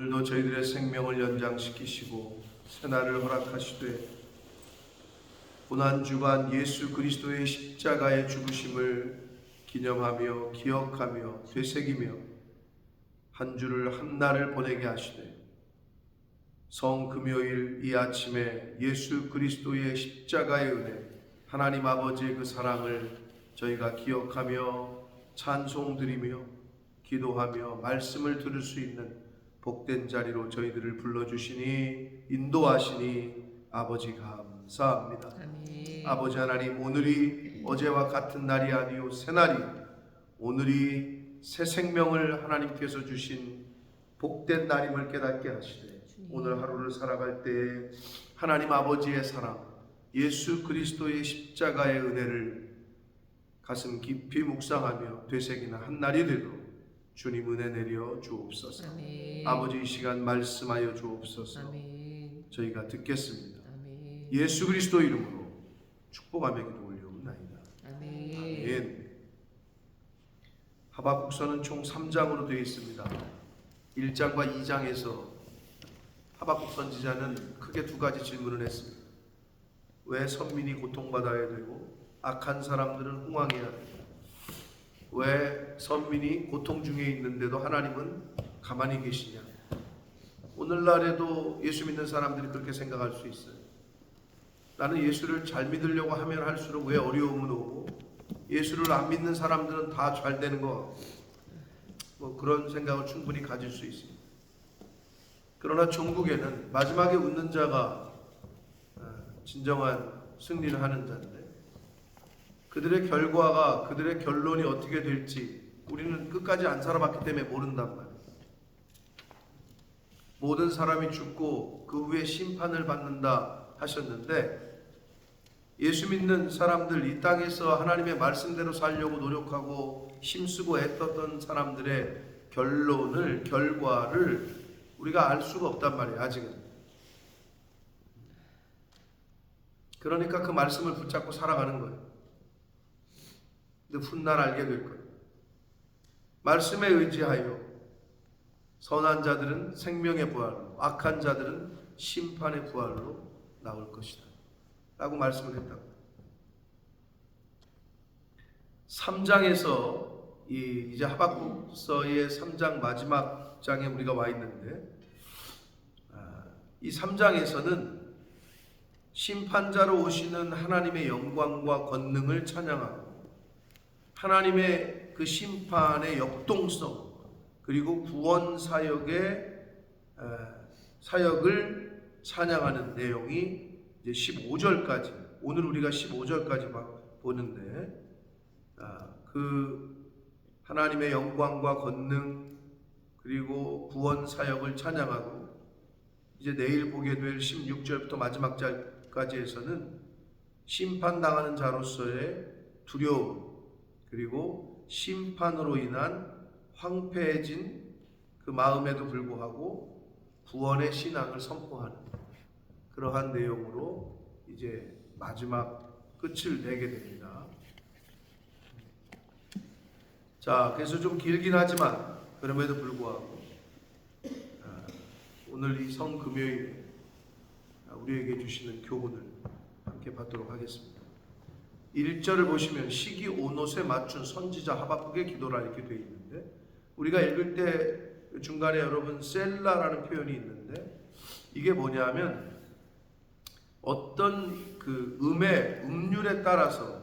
오늘도 저희들의 생명을 연장시키시고 새날을 허락하시되 고난주간 예수 그리스도의 십자가의 죽으심을 기념하며 기억하며 되새기며 한 주를 한 날을 보내게 하시되 성금요일 이 아침에 예수 그리스도의 십자가의 은혜, 하나님 아버지의 그 사랑을 저희가 기억하며 찬송드리며 기도하며 말씀을 들을 수 있는 복된 자리로 저희들을 불러주시니 인도하시니 아버지 감사합니다. 아멘. 아버지 하나님, 오늘이 어제와 같은 날이 아니요 새날이, 오늘이 새 생명을 하나님께서 주신 복된 날임을 깨닫게 하시되 오늘 하루를 살아갈 때 하나님 아버지의 사랑, 예수 그리스도의 십자가의 은혜를 가슴 깊이 묵상하며 되새기는 한 날이 되도록 주님 은혜 내려 주옵소서. 아멘. 아버지 이 시간 말씀하여 주옵소서. 아멘. 저희가 듣겠습니다. 아멘. 예수 그리스도 이름으로 축복하며 기도 올려옵나이다. 아멘. 아멘. 하박국서는 총 3장으로 되어 있습니다. 1장과 2장에서 하박국 선지자는 크게 두 가지 질문을 했습니다. 왜 선민이 고통받아야 되고 악한 사람들은 흥왕해야 되고, 왜 선민이 고통 중에 있는데도 하나님은 가만히 계시냐. 오늘날에도 예수 믿는 사람들이 그렇게 생각할 수 있어요. 나는 예수를 잘 믿으려고 하면 할수록 왜 어려움은 오고, 예수를 안 믿는 사람들은 다 잘 되는 거, 그런 생각을 충분히 가질 수 있습니다. 그러나 종국에는 마지막에 웃는 자가 진정한 승리를 하는 자인데, 그들의 결과가, 그들의 결론이 어떻게 될지 우리는 끝까지 안 살아봤기 때문에 모른단 말이에요. 모든 사람이 죽고 그 후에 심판을 받는다 하셨는데, 예수 믿는 사람들, 이 땅에서 하나님의 말씀대로 살려고 노력하고 힘쓰고 애썼던 사람들의 결론을, 결과를 우리가 알 수가 없단 말이에요, 아직은. 그러니까 그 말씀을 붙잡고 살아가는 거예요. 근데 훗날 알게 될 거예요. 말씀에 의지하여 선한 자들은 생명의 부활로, 악한 자들은 심판의 부활로 나올 것이다 라고 말씀을 했다고. 3장에서 이제 하박국서의 3장 마지막 장에 우리가 와 있는데, 이 3장에서는 심판자로 오시는 하나님의 영광과 권능을 찬양하고 하나님의 그 심판의 역동성, 그리고 구원 사역의 사역을 찬양하는 내용이 이제 15절까지, 오늘 우리가 15절까지 보는데, 그 하나님의 영광과 권능 그리고 구원 사역을 찬양하고, 이제 내일 보게 될 16절부터 마지막 절까지에서는 심판당하는 자로서의 두려움, 그리고 심판으로 인한 황폐해진 그 마음에도 불구하고 구원의 신앙을 선포하는 그러한 내용으로 이제 마지막 끝을 내게 됩니다. 자, 그래서 좀 길긴 하지만 그럼에도 불구하고 오늘 이 성금요일에 우리에게 주시는 교훈을 함께 받도록 하겠습니다. 1절을 보시면 시기 오롯에 맞춘 선지자 하박국의 기도라 이렇게 되어 있는데, 우리가 읽을 때 중간에 여러분 셀라라는 표현이 있는데, 이게 뭐냐면 어떤 그 음률에 따라서,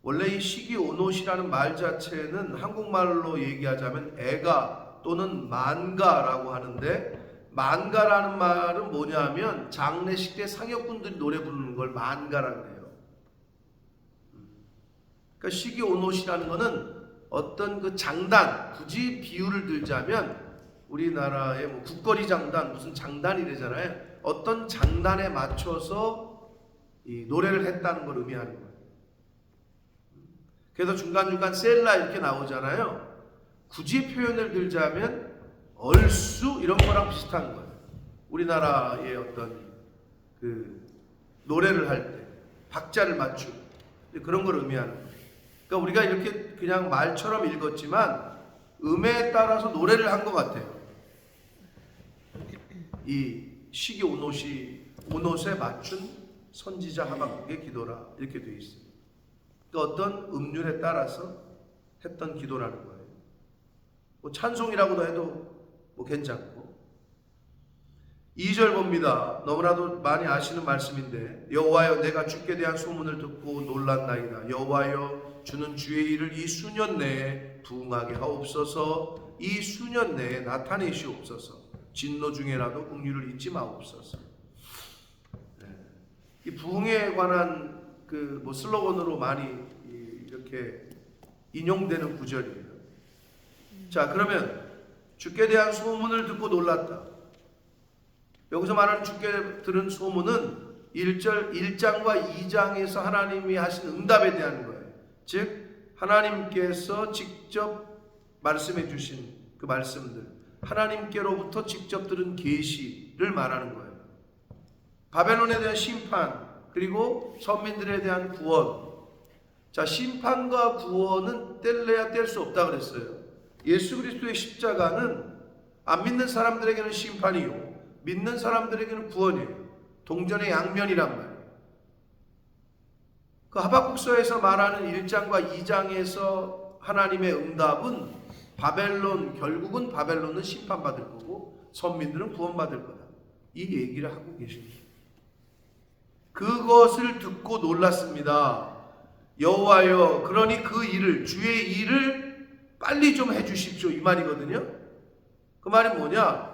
원래 이 시기 오롯이라는 말 자체는 한국말로 얘기하자면 애가 또는 만가라고 하는데, 만가라는 말은 뭐냐면 장례식 때 상여꾼들이 노래 부르는 걸 만가라고 해요. 그러니까 시기 오롯이라는 거는 어떤 그 장단, 굳이 비유를 들자면 우리나라의 뭐 국거리 장단, 무슨 장단이래잖아요. 어떤 장단에 맞춰서 이 노래를 했다는 걸 의미하는 거예요. 그래서 중간중간 셀라 이렇게 나오잖아요. 굳이 표현을 들자면 얼쑤 이런 거랑 비슷한 거예요. 우리나라의 어떤 그 노래를 할 때 박자를 맞추고 그런 걸 의미하는 거예요. 그러니까 우리가 이렇게 그냥 말처럼 읽었지만 음에 따라서 노래를 한 것 같아요. 이 시기 온옷에 맞춘 선지자 하박국의 기도라 이렇게 되어 있어요. 그러니까 어떤 음률에 따라서 했던 기도라는 거예요. 뭐 찬송이라고도 해도 뭐 괜찮고. 2절 봅니다. 너무나도 많이 아시는 말씀인데 여호와여 내가 주께 대한 소문을 듣고 놀랐나이다. 여호와여 주는 주의 일을 이 수년 내에 부응하게 하옵소서. 이 수년 내에 나타내시옵소서. 진노 중에라도 긍휼을 잊지 마옵소서. 이 부흥에 관한 그 뭐 슬로건으로 많이 이렇게 인용되는 구절이에요. 자, 그러면 주께 대한 소문을 듣고 놀랐다. 여기서 말하는 주께 들은 소문은 1장과 2장에서 하나님이 하신 응답에 대한 거예요. 즉 하나님께서 직접 말씀해 주신 그 말씀들, 하나님께로부터 직접 들은 계시를 말하는 거예요. 바벨론에 대한 심판, 그리고 선민들에 대한 구원. 자, 심판과 구원은 뗄래야 뗄 수 없다 그랬어요. 예수 그리스도의 십자가는 안 믿는 사람들에게는 심판이요, 믿는 사람들에게는 구원이에요. 동전의 양면이란 말이에요. 그 하박국서에서 말하는 1장과 2장에서 하나님의 응답은 결국은 바벨론은 심판받을 거고 선민들은 구원받을 거다. 이 얘기를 하고 계십니다. 그것을 듣고 놀랐습니다. 여호와여, 그러니 그 일을, 주의 일을 빨리 좀 해주십시오, 이 말이거든요. 그 말이 뭐냐?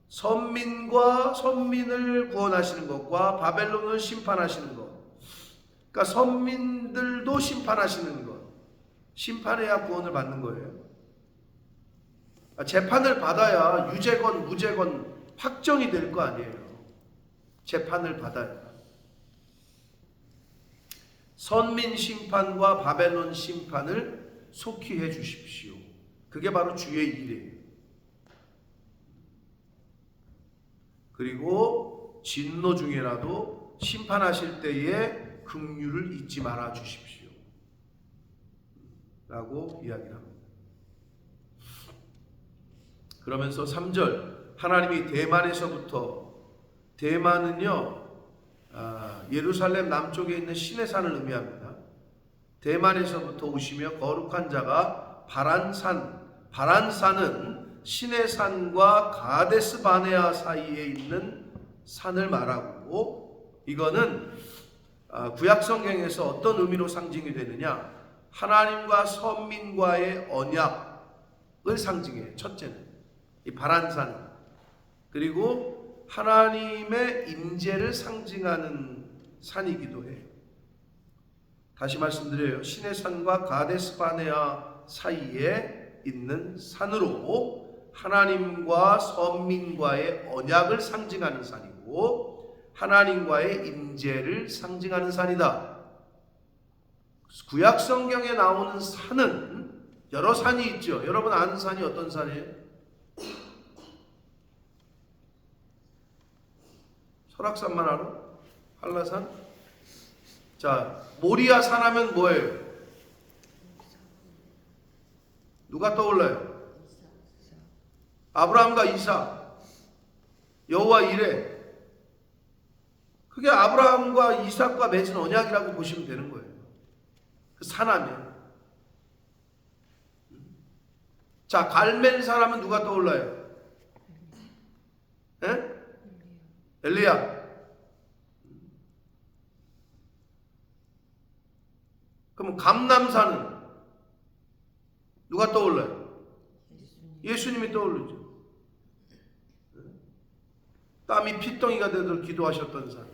선민을 구원하시는 것과 바벨론을 심판하시는 것. 그러니까 선민들도 심판하시는 것. 심판해야 구원을 받는 거예요. 재판을 받아야 유죄건 무죄건 확정이 될 거 아니에요. 재판을 받아야. 선민 심판과 바벨론 심판을 속히 해 주십시오. 그게 바로 주의 일이에요. 그리고 진노 중에라도 심판하실 때에 긍휼을 잊지 말아 주십시오. 라고 이야기를 합니다. 그러면서 3절, 하나님이 대만은요 예루살렘 남쪽에 있는 시내산을 의미합니다. 대만에서부터 오시며 거룩한 자가 바란산은 시내산과 가데스 바네아 사이에 있는 산을 말하고, 이거는 구약 성경에서 어떤 의미로 상징이 되느냐, 하나님과 선민과의 언약을 상징해요. 첫째는 이 바란산, 그리고 하나님의 임재를 상징하는 산이기도 해요. 다시 말씀드려요. 시내산과 가데스 바네아 사이에 있는 산으로 하나님과 선민과의 언약을 상징하는 산이고 하나님과의 임재를 상징하는 산이다. 구약 성경에 나오는 산은 여러 산이 있죠. 여러분 아는 산이 어떤 산이에요? 설악산만 알아? 한라산? 자, 모리아 산 하면 뭐예요? 누가 떠올라요? 아브라함과 이삭, 여호와 이레. 그게 아브라함과 이삭과 맺은 언약이라고 보시면 되는 거예요. 그 산하면. 자, 갈멜산 하면 누가 떠올라요? 에? 엘리야. 그럼 감람산은 누가 떠올라요? 예수님이 떠오르죠. 땀이 핏덩이가 되도록 기도하셨던 산.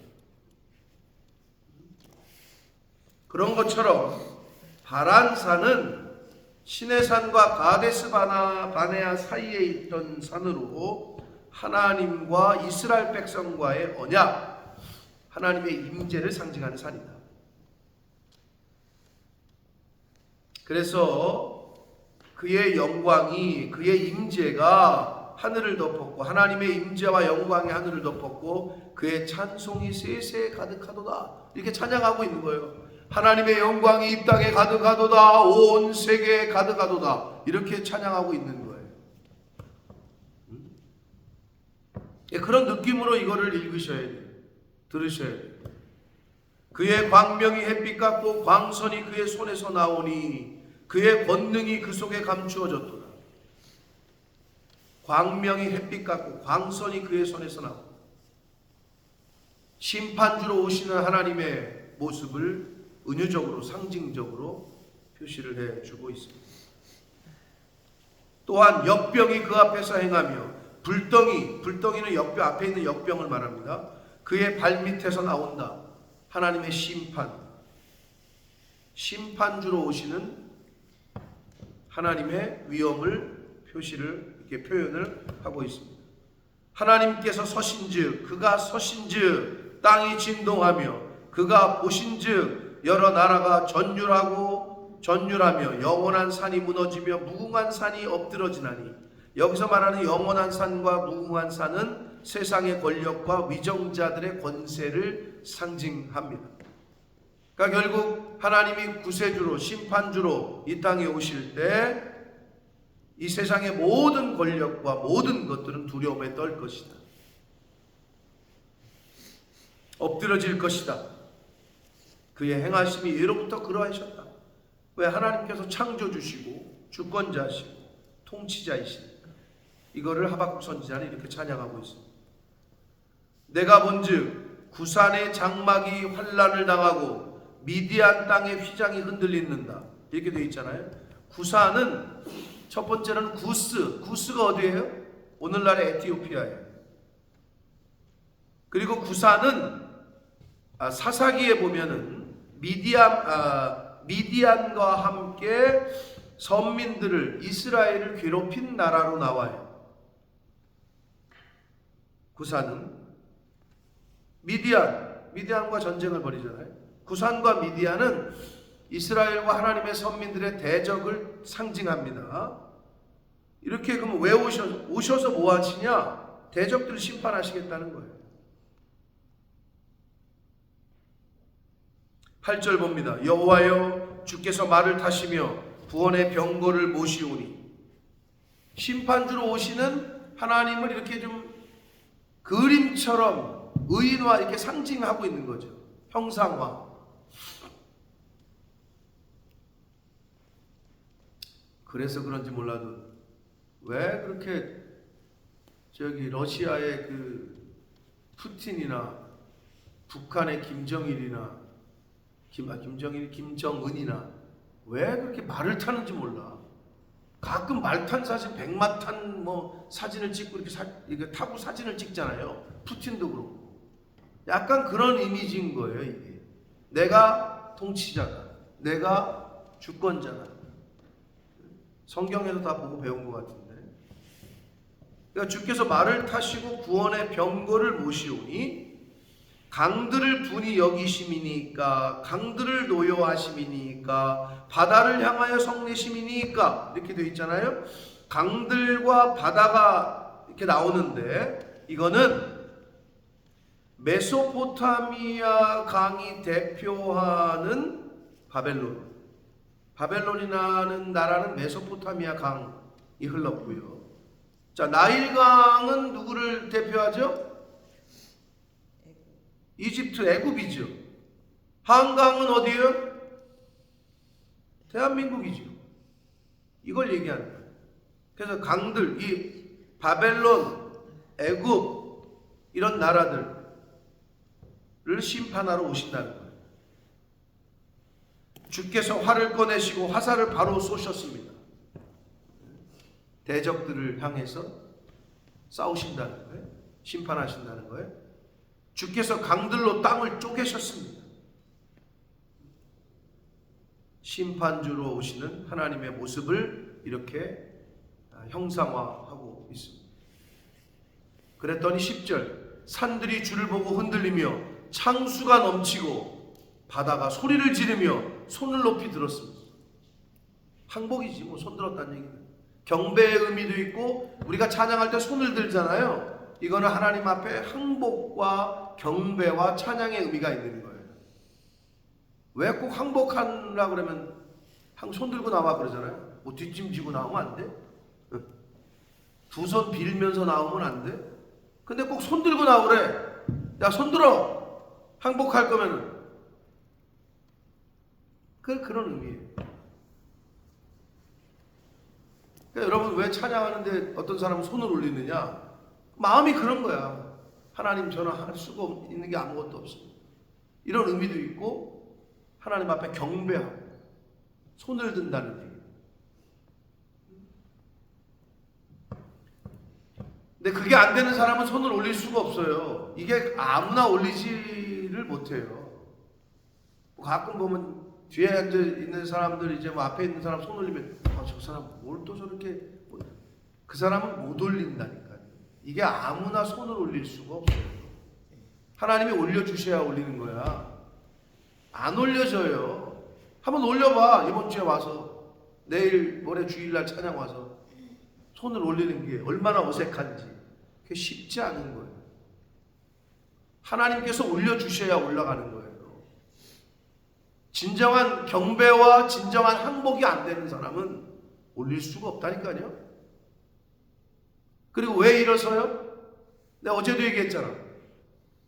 그런 것처럼 바란산은 시내산과 가데스 바네아 사이에 있던 산으로 하나님과 이스라엘 백성과의 언약, 하나님의 임재를 상징하는 산이다. 그래서 그의 영광이, 그의 임재가 하늘을 덮었고, 하나님의 임재와 영광이 하늘을 덮었고 그의 찬송이 세세에 가득하도다. 이렇게 찬양하고 있는 거예요. 하나님의 영광이 이 땅에 가득하도다, 온 세계에 가득하도다, 이렇게 찬양하고 있는 거예요. 그런 느낌으로 이거를 읽으셔야 돼요. 들으셔야 돼요. 그의 광명이 햇빛 같고 광선이 그의 손에서 나오니 그의 권능이 그 속에 감추어졌도다. 광명이 햇빛 같고 광선이 그의 손에서 나오니 심판주로 오시는 하나님의 모습을 은유적으로 상징적으로 표시를 해주고 있습니다. 또한 역병이 그 앞에서 행하며 불덩이는 역병 앞에 있는 역병을 말합니다. 그의 발밑에서 나온다. 하나님의 심판주로 오시는 하나님의 위엄을 이렇게 표현을 하고 있습니다. 하나님께서 서신즉 그가 서신즉 땅이 진동하며 그가 보신즉 여러 나라가 전율하며 영원한 산이 무너지며 무궁한 산이 엎드러지나니, 여기서 말하는 영원한 산과 무궁한 산은 세상의 권력과 위정자들의 권세를 상징합니다. 그러니까 결국 하나님이 구세주로 심판주로 이 땅에 오실 때 이 세상의 모든 권력과 모든 것들은 두려움에 떨 것이다. 엎드러질 것이다. 그의 행하심이 예로부터 그러하셨다. 왜? 하나님께서 창조주시고 주권자시고 통치자이시니까. 이거를 하박국 선지자는 이렇게 찬양하고 있습니다. 내가 본즉 구산의 장막이 환란을 당하고 미디안 땅의 휘장이 흔들린다. 이렇게 되어 있잖아요. 구산은 첫 번째는 구스가 어디예요? 오늘날의 에티오피아예요. 그리고 구산은 사사기에 보면은 미디안과 함께 선민들을 이스라엘을 괴롭힌 나라로 나와요. 구산은 미디안과 전쟁을 벌이잖아요. 구산과 미디안은 이스라엘과 하나님의 선민들의 대적을 상징합니다. 이렇게 그러면 왜 오셔서 뭐 하시냐? 대적들을 심판하시겠다는 거예요. 8절 봅니다. 여호와여 주께서 말을 타시며 구원의 병거를 모시오니. 심판주로 오시는 하나님을 이렇게 좀 그림처럼 의인화 이렇게 상징하고 있는 거죠. 형상화. 그래서 그런지 몰라도 왜 그렇게 러시아의 그 푸틴이나 북한의 김정은이나 왜 그렇게 말을 타는지 몰라. 가끔 말 탄 사진, 백마탄 사진을 찍고 이렇게 타고 사진을 찍잖아요. 푸틴도 그렇고. 약간 그런 이미지인 거예요, 이게. 내가 통치자다. 내가 주권자다. 성경에서 다 보고 배운 것 같은데. 그러니까 주께서 말을 타시고 구원의 병거를 모시오니 강들을 분이 여기심이니까, 강들을 노여하심이니까, 바다를 향하여 성내심이니까, 이렇게 되어 있잖아요. 강들과 바다가 이렇게 나오는데, 이거는 메소포타미아 강이 대표하는 바벨론이라는 나라는 메소포타미아 강이 흘렀고요. 자, 나일강은 누구를 대표하죠? 이집트, 애굽이죠. 한강은 어디예요? 대한민국이죠. 이걸 얘기하는 거예요. 그래서 강들, 이 바벨론, 애굽 이런 나라들을 심판하러 오신다는 거예요. 주께서 활을 꺼내시고 화살을 바로 쏘셨습니다. 대적들을 향해서 싸우신다는 거예요. 심판하신다는 거예요. 주께서 강들로 땅을 쪼개셨습니다. 심판주로 오시는 하나님의 모습을 이렇게 형상화하고 있습니다. 그랬더니 10절 산들이 주를 보고 흔들리며 창수가 넘치고 바다가 소리를 지르며 손을 높이 들었습니다. 항복이지 손 들었다는 얘기는. 경배의 의미도 있고 우리가 찬양할 때 손을 들잖아요. 이거는 하나님 앞에 항복과 경배와 찬양의 의미가 있는 거예요. 왜 꼭 항복하려고 그러면 손 들고 나와 그러잖아요. 뒷짐지고 나오면 안 돼? 두 손 빌면서 나오면 안 돼? 근데 꼭 손 들고 나오래. 야, 손 들어. 항복할 거면은. 그런 의미예요. 그러니까 여러분, 왜 찬양하는데 어떤 사람은 손을 올리느냐? 마음이 그런 거야. 하나님, 저는 할 수가 있는 게 아무것도 없습니다. 이런 의미도 있고, 하나님 앞에 경배하고 손을 든다는 얘기. 근데 그게 안 되는 사람은 손을 올릴 수가 없어요. 이게 아무나 올리지를 못해요. 가끔 보면 뒤에 앉아 있는 사람들, 이제 뭐 앞에 있는 사람 손 올리면, 저 사람 뭘 또 저렇게, 그 사람은 못 올린다니까요. 이게 아무나 손을 올릴 수가 없어요. 하나님이 올려주셔야 올리는 거야. 안 올려져요. 한번 올려봐. 이번 주에 와서, 내일 모레 주일날 찬양 와서 손을 올리는 게 얼마나 어색한지. 그게 쉽지 않은 거예요. 하나님께서 올려주셔야 올라가는 거예요. 진정한 경배와 진정한 항복이 안 되는 사람은 올릴 수가 없다니까요. 그리고 왜 일어서요? 내가 어제도 얘기했잖아.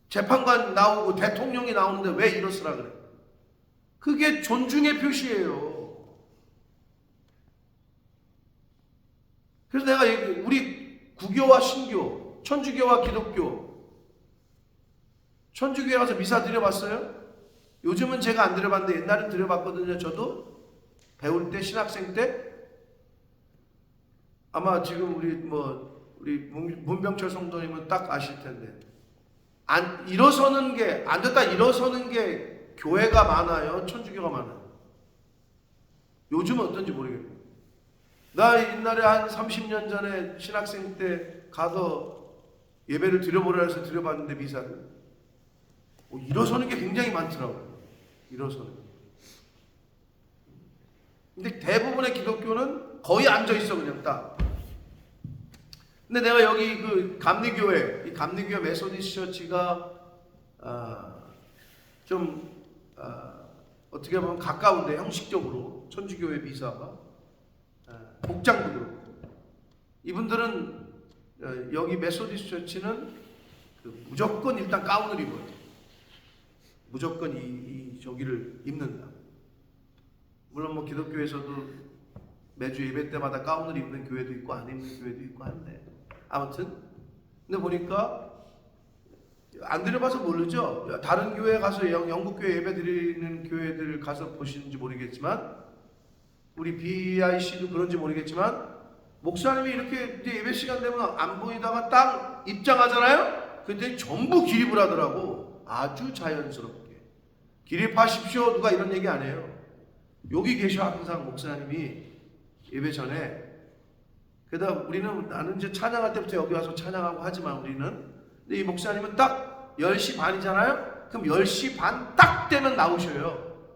재판관 나오고 대통령이 나오는데 왜 일어서라 그래? 그게 존중의 표시예요. 그래서 내가 우리 구교와 신교, 천주교와 기독교, 천주교에 가서 미사 드려봤어요? 요즘은 제가 안 드려봤는데 옛날엔 드려봤거든요. 저도 배울 때, 신학생 때. 아마 지금 우리 문병철 성도님은 딱 아실 텐데, 일어서는 게, 앉았다 일어서는 게 교회가 많아요, 천주교가 많아요? 요즘은 어떤지 모르겠어요. 나 옛날에 한 30년 전에 신학생 때 가서 예배를 드려보라 해서 드려봤는데, 미사를 일어서는 게 굉장히 많더라고요. 일어서는. 근데 대부분의 기독교는 거의 앉아있어, 그냥 딱. 근데 내가 여기 그 감리교회, 이 감리교회 메소디스트 처치가 어떻게 보면 가까운데, 형식적으로 천주교회 미사가 복장도 그렇고, 이분들은 여기 메소디스트 처치는 무조건 일단 가운을 입어요. 무조건 저기를 입는다. 물론 뭐 기독교에서도 매주 예배 때마다 가운을 입는 교회도 있고 안 입는 교회도 있고 한데, 아무튼 근데 보니까 안 들어봐서 모르죠. 다른 교회 가서 영국 교회 예배 드리는 교회들 가서 보시는지 모르겠지만, 우리 BIC도 그런지 모르겠지만, 목사님이 이렇게 이제 예배 시간 되면 안 보이다가 딱 입장하잖아요. 그때 전부 기립을 하더라고. 아주 자연스럽게. 기립하십시오. 누가 이런 얘기 안 해요. 여기 계셔 항상 목사님이 예배 전에. 그러다 나는 이제 찬양할 때부터 여기 와서 찬양하고 하지만 우리는, 근데 이 목사님은 딱 10시 반이잖아요. 그럼 10시 반 딱 되면 나오셔요.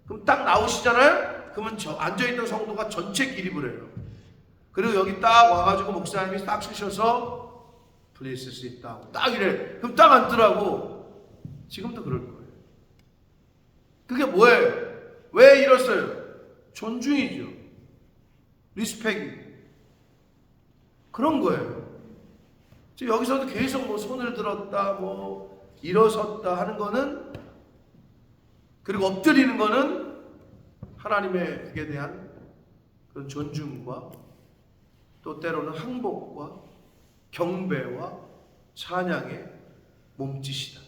그럼 딱 나오시잖아요. 그러면 앉아있던 성도가 전체 기립을 해요. 그리고 여기 딱 와가지고 목사님이 딱 쓰셔서 Please sit down 딱 이래. 그럼 딱 앉더라고. 지금도 그럴 거예요. 그게 뭐예요? 왜 이랬어요? 존중이죠. 리스펙이. 그런 거예요. 여기서도 계속 뭐 손을 들었다, 뭐 일어섰다 하는 거는, 그리고 엎드리는 거는 하나님에게 대한 그런 존중과 또 때로는 항복과 경배와 찬양의 몸짓이다.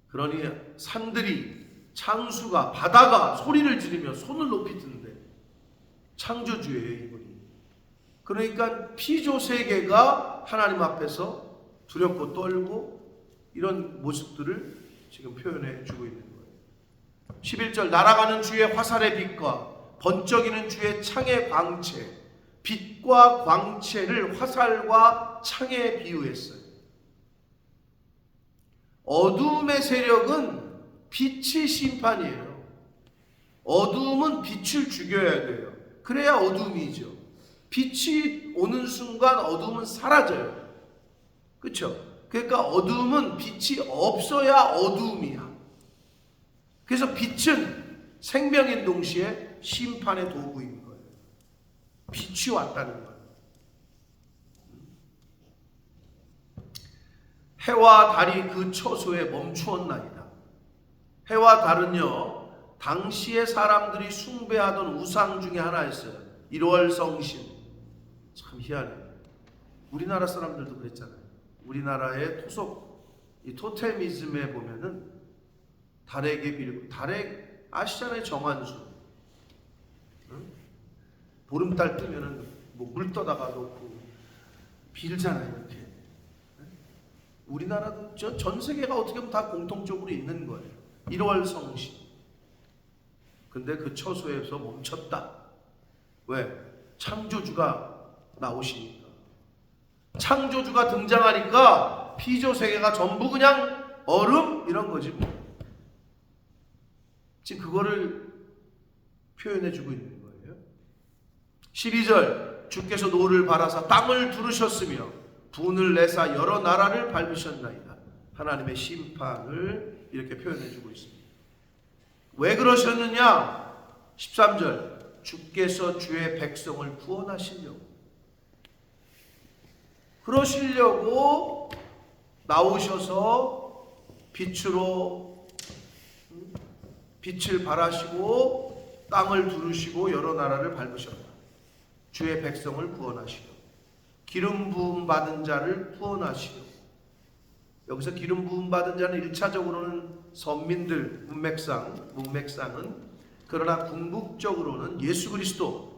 그러니 산들이, 창수가, 바다가 소리를 지르며 손을 높이 든대. 창조주예요, 이분이. 그러니까 피조 세계가 하나님 앞에서 두렵고 떨고 이런 모습들을 지금 표현해 주고 있는 거예요. 11절, 날아가는 주의 화살의 빛과 번쩍이는 주의 창의 광채, 빛과 광채를 화살과 창에 비유했어요. 어둠의 세력은 빛이 심판이에요. 어둠은 빛을 죽여야 돼요. 그래야 어둠이죠. 빛이 오는 순간 어둠은 사라져요. 그렇죠? 그러니까 어둠은 빛이 없어야 어둠이야. 그래서 빛은 생명인 동시에 심판의 도구인 거예요. 빛이 왔다는 거예요. 해와 달이 그 처소에 멈추었나이다. 해와 달은요, 당시의 사람들이 숭배하던 우상 중에 하나였어요. 일월성신. 참 희한해요. 우리나라 사람들도 그랬잖아요. 우리나라의 이 토테미즘에 보면은 달에게 빌고, 달에 아시잖아요, 정한수. 응? 보름달 뜨면은 뭐 물 떠다가 놓고 빌잖아요, 이렇게. 응? 우리나라도 전 세계가 어떻게 보면 다 공통적으로 있는 거예요. 1월 성신. 근데 그 처소에서 멈췄다. 왜? 창조주가 나오시니까. 창조주가 등장하니까 피조 세계가 전부 그냥 얼음 이런 거지 뭐. 지금 그거를 표현해 주고 있는 거예요. 12절 주께서 노를 바라사 땅을 두르셨으며 분을 내사 여러 나라를 밟으셨나이다. 하나님의 심판을 이렇게 표현해 주고 있습니다. 왜 그러셨느냐? 13절 주께서 주의 백성을 구원하시려고, 그러시려고 나오셔서 빛을 발하시고 땅을 두르시고 여러 나라를 밟으셨다. 주의 백성을 구원하시려, 기름 부음 받은 자를 구원하시려. 여기서 기름 부음 받은 자는 1차적으로는 선민들, 문맥상은, 그러나 궁극적으로는 예수 그리스도.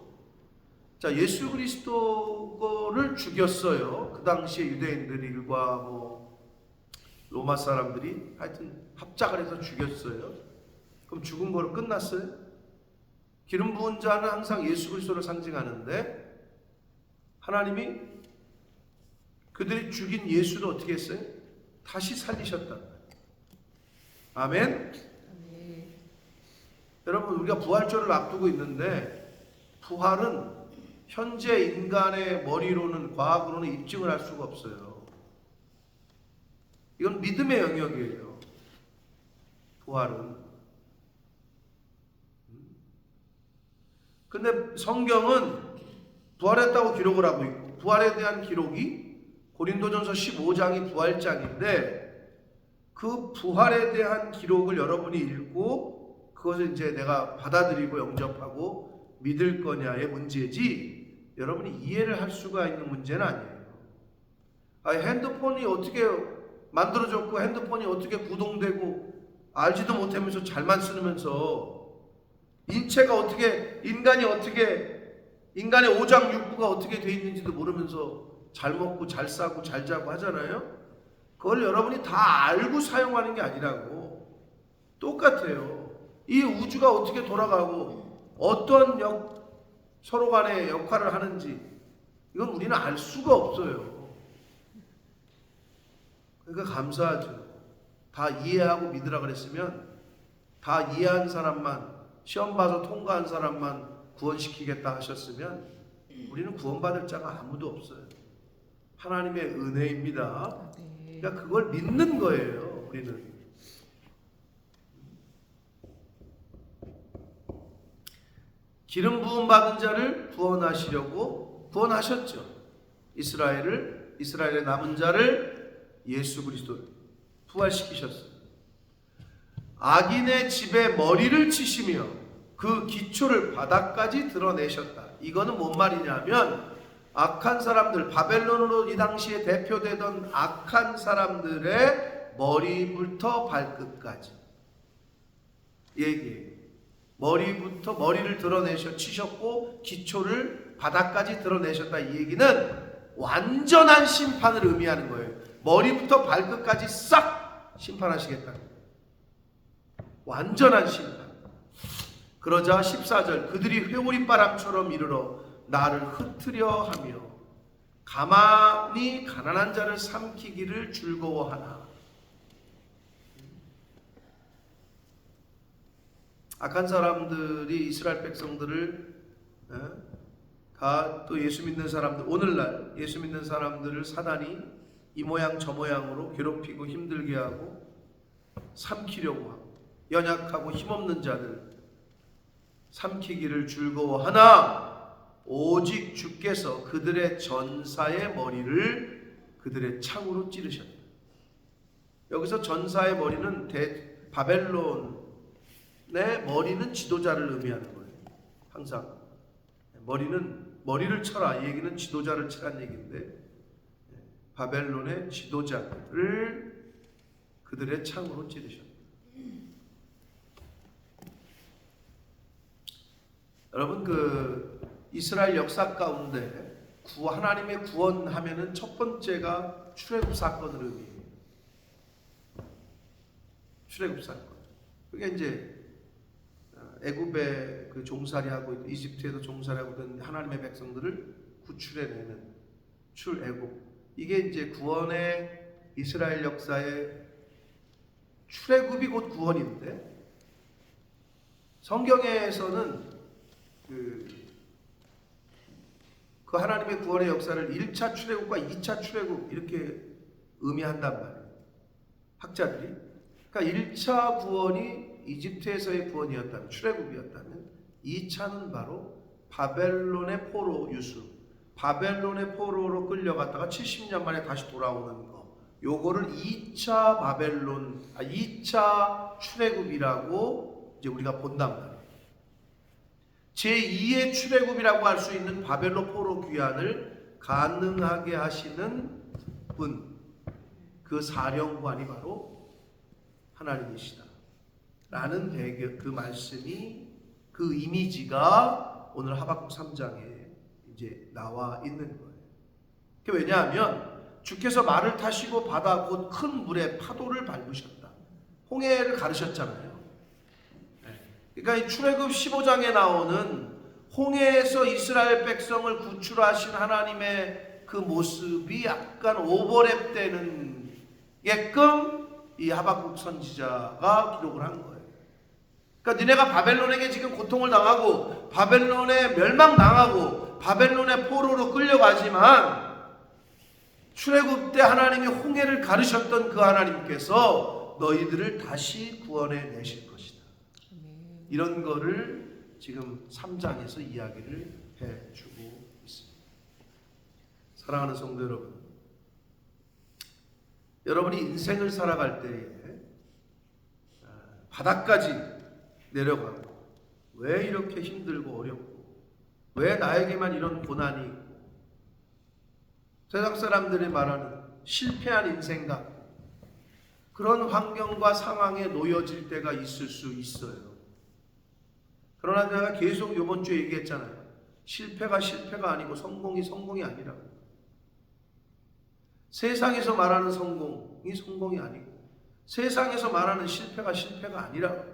자, 예수 그리스도를 죽였어요. 그 당시에 유대인들과 로마 사람들이 하여튼 합작을 해서 죽였어요. 그럼 죽은 거로 끝났어요? 기름 부은 자는 항상 예수 그리스도를 상징하는데, 하나님이 그들이 죽인 예수를 어떻게 했어요? 다시 살리셨다. 아멘? 아멘. 여러분, 우리가 부활절을 앞두고 있는데, 부활은 현재 인간의 머리로는, 과학으로는 입증을 할 수가 없어요. 이건 믿음의 영역이에요. 부활은. 근데 성경은 부활했다고 기록을 하고 있고, 부활에 대한 기록이 고린도전서 15장이 부활장인데, 그 부활에 대한 기록을 여러분이 읽고 그것을 이제 내가 받아들이고 영접하고 믿을 거냐의 문제지, 여러분이 이해를 할 수가 있는 문제는 아니에요. 핸드폰이 어떻게 만들어졌고 핸드폰이 어떻게 구동되고 알지도 못하면서 잘만 쓰면서, 인체가 어떻게, 인간의 오장육부가 어떻게 돼 있는지도 모르면서 잘 먹고 잘 싸고 잘 자고 하잖아요. 그걸 여러분이 다 알고 사용하는 게 아니라고. 똑같아요. 이 우주가 어떻게 돌아가고 어떤 서로 간의 역할을 하는지, 이건 우리는 알 수가 없어요. 그러니까 감사하죠. 다 이해하고 믿으라 그랬으면 다 이해한 사람만, 시험 봐서 통과한 사람만 구원시키겠다 하셨으면 우리는 구원받을 자가 아무도 없어요. 하나님의 은혜입니다. 그러니까 그걸 믿는 거예요, 우리는. 기름 부음 받은 자를 구원하시려고 구원하셨죠. 이스라엘의 남은 자를 예수 그리스도 부활시키셨어요. 악인의 집에 머리를 치시며 그 기초를 바닥까지 드러내셨다. 이거는 뭔 말이냐면, 악한 사람들, 바벨론으로 이 당시에 대표되던 악한 사람들의 머리부터 발끝까지 얘기해요. 머리를 치셨고 기초를 바닥까지 드러내셨다. 이 얘기는 완전한 심판을 의미하는 거예요. 머리부터 발끝까지 싹 심판하시겠다. 완전한 심판. 그러자 14절 그들이 회오리바람처럼 이르러 나를 흩으려 하며 가만히 가난한 자를 삼키기를 즐거워하나. 악한 사람들이 이스라엘 백성들을 다 또 예수 믿는 사람들, 오늘날 예수 믿는 사람들을 사단이 이 모양 저 모양으로 괴롭히고 힘들게 하고 삼키려고 하고, 연약하고 힘없는 자들 삼키기를 즐거워하나 오직 주께서 그들의 전사의 머리를 그들의 창으로 찌르셨다. 여기서 전사의 머리는 바벨론의 머리는 지도자를 의미하는 거예요. 항상 머리를 쳐라, 이 얘기는 지도자를 치란 얘기인데, 바벨론의 지도자를 그들의 창으로 찌르셨다. 여러분, 그 이스라엘 역사 가운데 하나님의 구원하면은 첫 번째가 출애굽 사건을 의미해요. 출애굽 사건. 그게 이제 애굽에 그 종살이하고 이집트에도 종살이하고 있던 하나님의 백성들을 구출해내는 출애굽. 이게 이제 구원의 이스라엘 역사의 출애굽이 곧 구원인데, 성경에서는 그 하나님의 구원의 역사를 1차 출애굽과 2차 출애굽 이렇게 의미한단 말이에요, 학자들이. 그러니까 1차 구원이 이집트에서의 구원이었다면, 출애굽이었다면, 2차는 바로 바벨론의 포로 유수, 바벨론의 포로로 끌려갔다가 70년 만에 다시 돌아오는 거, 요거를 2차 출애굽이라고 이제 우리가 본단 말이에요. 제2의 출애굽이라고 할 수 있는 바벨론 포로 귀환을 가능하게 하시는 분, 그 사령관이 바로 하나님이시다 라는 그 말씀이, 그 이미지가 오늘 하박국 3장에 이제 나와 있는 거예요. 왜냐하면 주께서 말을 타시고 바다 곧 큰 물에 파도를 밟으셨다, 홍해를 가르셨잖아요. 그러니까 이 출애굽 15장에 나오는 홍해에서 이스라엘 백성을 구출하신 하나님의 그 모습이 약간 오버랩 되는 게끔 이 하박국 선지자가 기록을 한 거예요. 그러니까 니네가 바벨론에게 지금 고통을 당하고 바벨론에 멸망당하고 바벨론의 포로로 끌려가지만, 출애굽 때 하나님이 홍해를 가르셨던 그 하나님께서 너희들을 다시 구원해 내실 것이다. 이런 거를 지금 3장에서 이야기를 해주고 있습니다. 사랑하는 성도 여러분, 여러분이 인생을 살아갈 때에 바닥까지 내려가고, 왜 이렇게 힘들고 어렵고, 왜 나에게만 이런 고난이 있고, 세상 사람들이 말하는 실패한 인생 같고, 그런 환경과 상황에 놓여질 때가 있을 수 있어요. 그러나 제가 계속 이번 주에 얘기했잖아요. 실패가 실패가 아니고 성공이 아니라고. 세상에서 말하는 성공이 성공이 아니고, 세상에서 말하는 실패가 실패가 아니라고.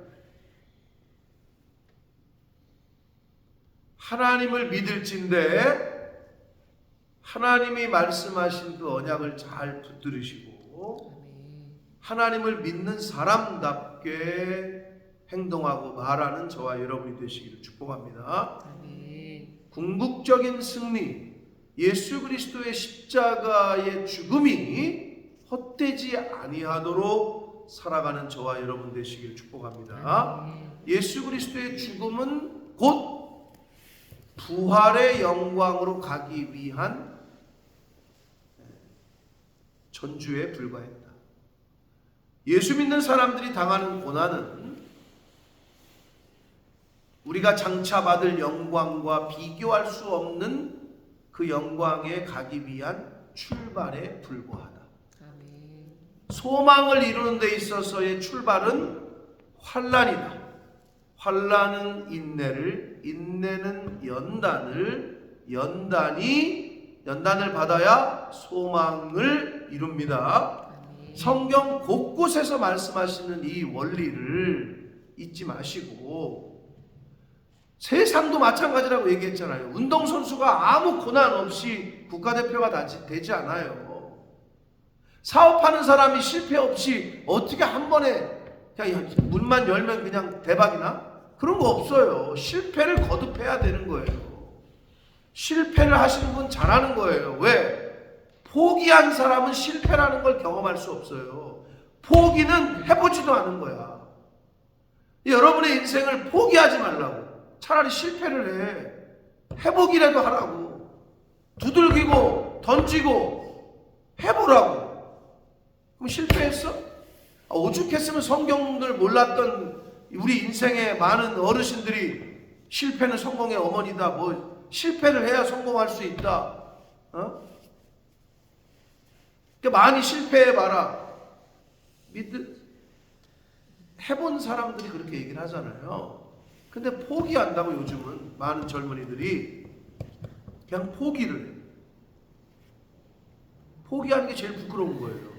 하나님을 믿을진데 하나님이 말씀하신 그 언약을 잘 붙들으시고 하나님을 믿는 사람답게 행동하고 말하는 저와 여러분이 되시기를 축복합니다. 궁극적인 승리, 예수 그리스도의 십자가의 죽음이 헛되지 아니하도록 살아가는 저와 여러분 되시기를 축복합니다. 예수 그리스도의 죽음은 곧 부활의 영광으로 가기 위한 전주에 불과했다. 예수 믿는 사람들이 당하는 고난은 우리가 장차 받을 영광과 비교할 수 없는 그 영광에 가기 위한 출발에 불과하다. 소망을 이루는 데 있어서의 출발은 환난이다. 환난은 인내를, 인내는 연단을, 연단을 받아야 소망을 이룹니다. 성경 곳곳에서 말씀하시는 이 원리를 잊지 마시고, 세상도 마찬가지라고 얘기했잖아요. 운동선수가 아무 고난 없이 국가대표가 되지 않아요. 사업하는 사람이 실패 없이 어떻게 한 번에 그냥 문만 열면 그냥 대박이나? 그런 거 없어요. 실패를 거듭해야 되는 거예요. 실패를 하시는 분 잘하는 거예요. 왜? 포기한 사람은 실패라는 걸 경험할 수 없어요. 포기는 해보지도 않은 거야. 여러분의 인생을 포기하지 말라고. 차라리 실패를 해. 해보기라도 하라고. 두들기고 던지고 해보라고. 그럼 실패했어? 오죽했으면 성경을 몰랐던 우리 인생의 많은 어르신들이 실패는 성공의 어머니다, 뭐 실패를 해야 성공할 수 있다, 그러니까 많이 실패해봐라. 해본 사람들이 그렇게 얘기를 하잖아요. 근데 포기한다고 요즘은 많은 젊은이들이 그냥 포기를 해. 포기하는 게 제일 부끄러운 거예요.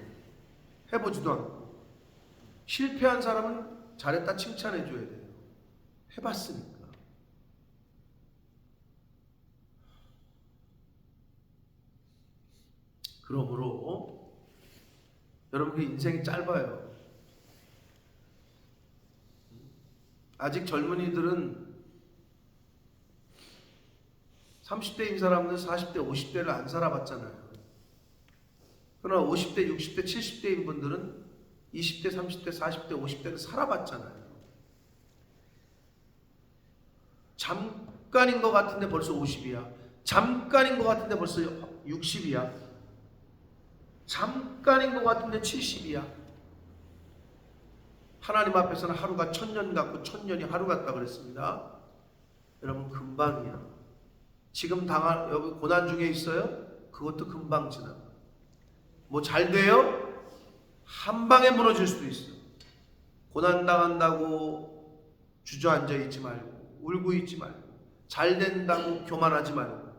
해보지도 않고. 실패한 사람은 잘했다 칭찬해 줘야 돼요. 해봤으니까. 그러므로 여러분, 그 인생이 짧아요. 아직 젊은이들은 30대인 사람들 40대, 50대를 안 살아봤잖아요. 그러나 50대, 60대, 70대인 분들은 20대, 30대, 40대, 50대를 살아봤잖아요. 잠깐인 것 같은데 벌써 50이야. 잠깐인 것 같은데 벌써 60이야. 잠깐인 것 같은데 70이야. 하나님 앞에서는 하루가 1000년 같고 1000년이 하루 같다 그랬습니다. 여러분, 금방이야. 지금 당할 여기 고난 중에 있어요? 그것도 금방 지나. 뭐 잘 돼요? 한 방에 무너질 수도 있어. 고난 당한다고 주저앉아 있지 말고, 울고 있지 말고, 잘 된다고 교만하지 말고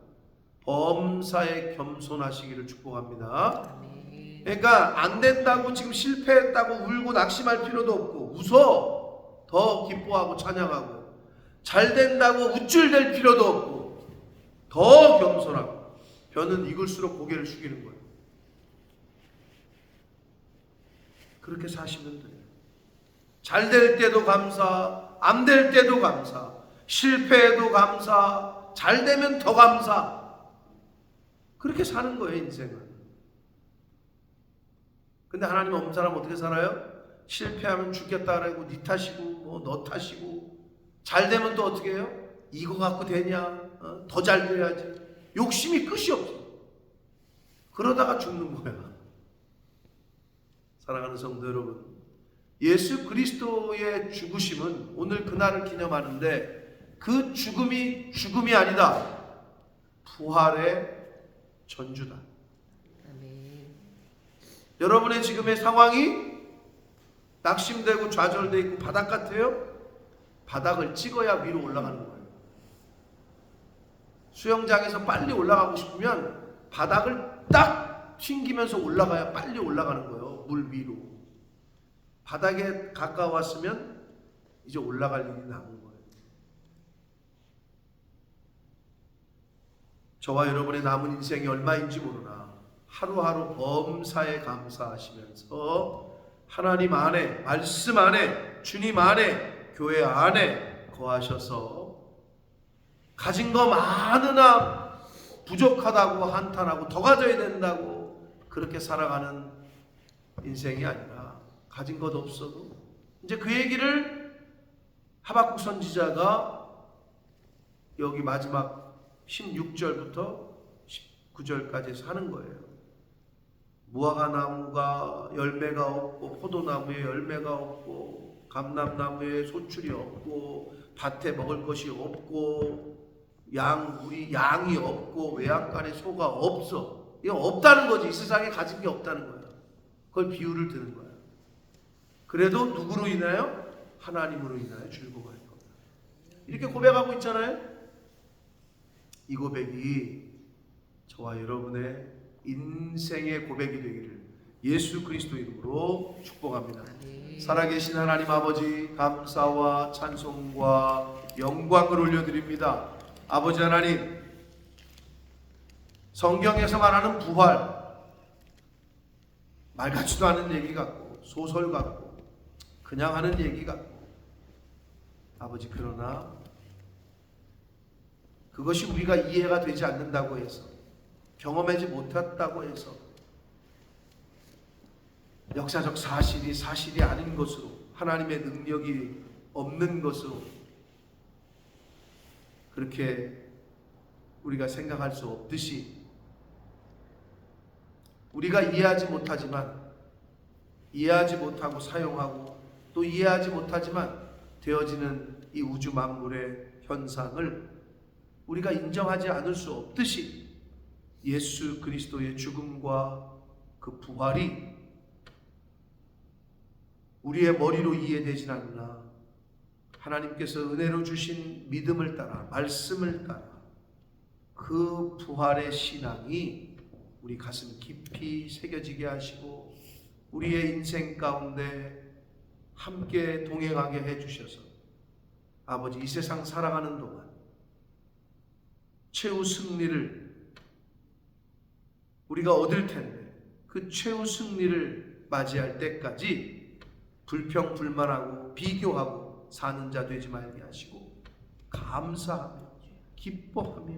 범사에 겸손하시기를 축복합니다. 아멘. 그러니까 안 된다고 지금 실패했다고 울고 낙심할 필요도 없고, 웃어 더 기뻐하고 찬양하고, 잘 된다고 우쭐댈 필요도 없고, 더 겸손하고, 벼는 익을수록 고개를 숙이는 거예요. 그렇게 사시면 돼요. 잘 될 때도 감사, 안 될 때도 감사, 실패해도 감사, 잘 되면 더 감사. 그렇게 사는 거예요, 인생은. 근데 하나님 없는 사람 어떻게 살아요? 실패하면 죽겠다 그러고 네 탓이고 뭐 너 탓이고, 잘 되면 또 어떻게 해요? 이거 갖고 되냐? 더 잘 돼야지. 욕심이 끝이 없어. 그러다가 죽는 거야. 사랑하는 성도 여러분, 예수 그리스도의 죽으심은 오늘 그날을 기념하는데, 그 죽음이 죽음이 아니다. 부활의 전주다. 아멘. 여러분의 지금의 상황이 낙심되고 좌절되어 있고 바닥 같아요? 바닥을 찍어야 위로 올라가는 거예요. 수영장에서 빨리 올라가고 싶으면 바닥을 딱 튕기면서 올라가야 빨리 올라가는 거예요. 물 위로. 바닥에 가까웠으면 이제 올라갈 일이 남은 거예요. 저와 여러분의 남은 인생이 얼마인지 모르나 하루하루 범사에 감사하시면서 하나님 안에, 말씀 안에, 주님 안에, 교회 안에 거하셔서 가진 거 많으나 부족하다고 한탄하고 더 가져야 된다고 그렇게 살아가는 인생이 아니라, 가진 것 없어도 이제 그 얘기를 하박국 선지자가 여기 마지막 16절부터 19절까지 하는 거예요. 무화과 나무가 열매가 없고, 포도나무에 열매가 없고, 감람나무에 소출이 없고, 밭에 먹을 것이 없고, 우리 양이 없고, 외양간에 소가 없어. 이거 없다는 거지. 이 세상에 가진 게 없다는 거야. 그걸 비유를 드는 거야. 그래도 누구로 인하여? 하나님으로 인하여 즐거워할 겁니다. 이렇게 고백하고 있잖아요. 이 고백이 저와 여러분의 인생의 고백이 되기를 예수 그리스도 이름으로 축복합니다. 살아계신 하나님 아버지, 감사와 찬송과 영광을 올려드립니다. 아버지 하나님, 성경에서 말하는 부활, 말 같지도 않은 얘기 같고, 소설 같고, 그냥 하는 얘기 같고, 아버지, 그러나 그것이 우리가 이해가 되지 않는다고 해서, 경험하지 못했다고 해서 역사적 사실이 아닌 것으로, 하나님의 능력이 없는 것으로 그렇게 우리가 생각할 수 없듯이, 우리가 이해하지 못하지만 이해하지 못하고 사용하고 또 이해하지 못하지만 되어지는 이 우주 만물의 현상을 우리가 인정하지 않을 수 없듯이 예수 그리스도의 죽음과 그 부활이 우리의 머리로 이해되진 않나. 하나님께서 은혜로 주신 믿음을 따라 말씀을 따라 그 부활의 신앙이 우리 가슴 깊이 새겨지게 하시고 우리의 인생 가운데 함께 동행하게 해주셔서 아버지 이 세상 살아가는 동안 최후 승리를 우리가 얻을 텐데 그 최후 승리를 맞이할 때까지 불평불만하고 비교하고 사는 자 되지 말게 하시고 감사하며 기뻐하며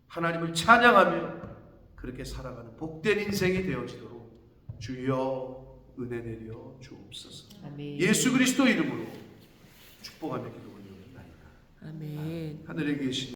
하나님을 찬양하며 그렇게 살아가는 복된 인생이 되어지도록 주여 은혜 내려 주옵소서. 아멘. 예수 그리스도 이름으로 축복하며 기도 올려드립니다. 아멘. 하늘에 계신